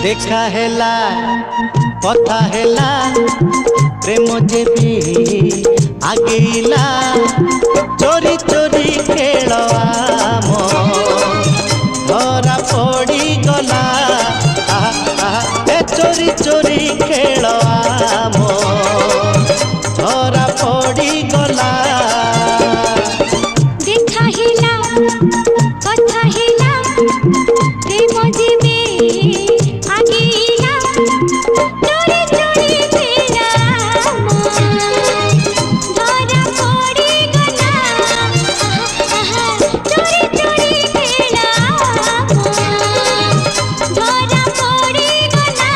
देखा हेला कथा हेला प्रेम जेबी आगेला चोरी चोरी खेल आम धरा पड़ी गला चोरी चोरी खेल आम धरा पड़ी गला। देखा हेला कथा हेला प्रेम जेबी आगेला चोरी चोरी खेल आम धरा पड़ी गला चोरी चोरी खेल आम धरा पड़ी गला।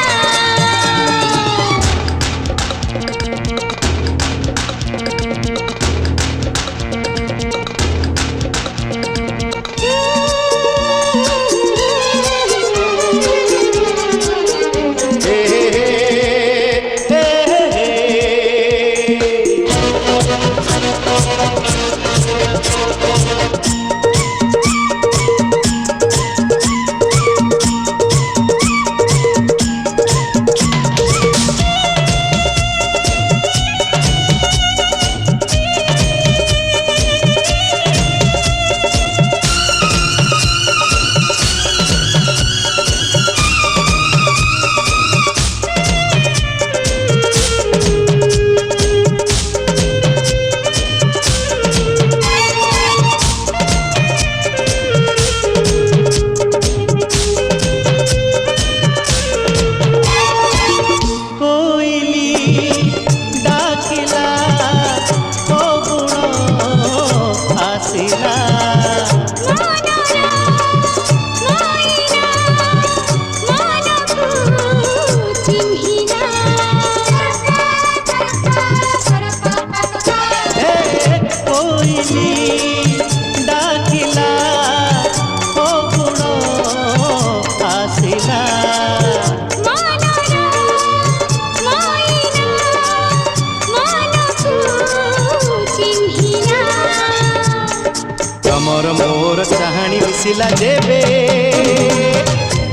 तमर मोर कहानी मिसिला जेबे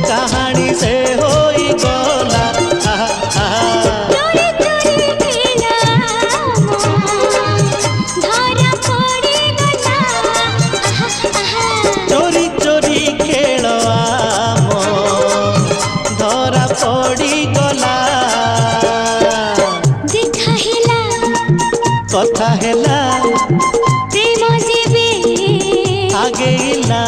कहानी से होई गला चोरी चोरी खेल आम धरा पड़ी गला। चोरी चोरी खेल आम धरा पड़ी गला। देखा हेला कथा हेला प्रेम जेबी आगेला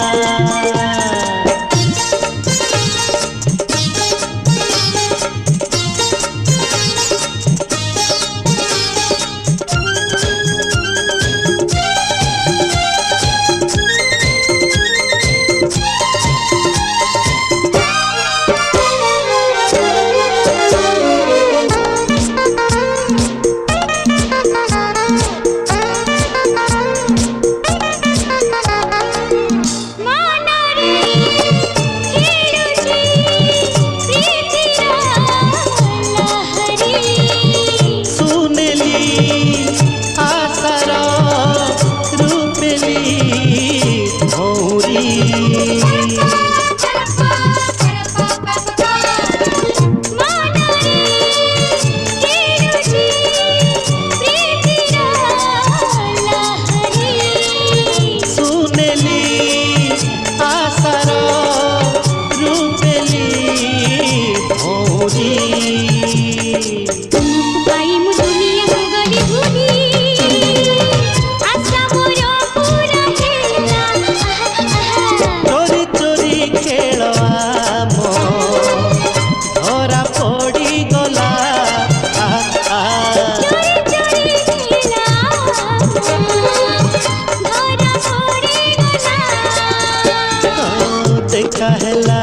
देखा हेला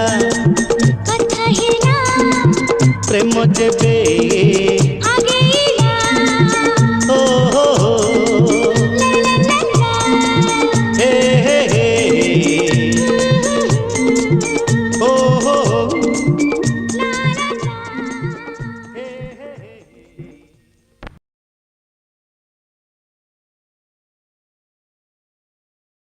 कथा हेला प्रेम जेबे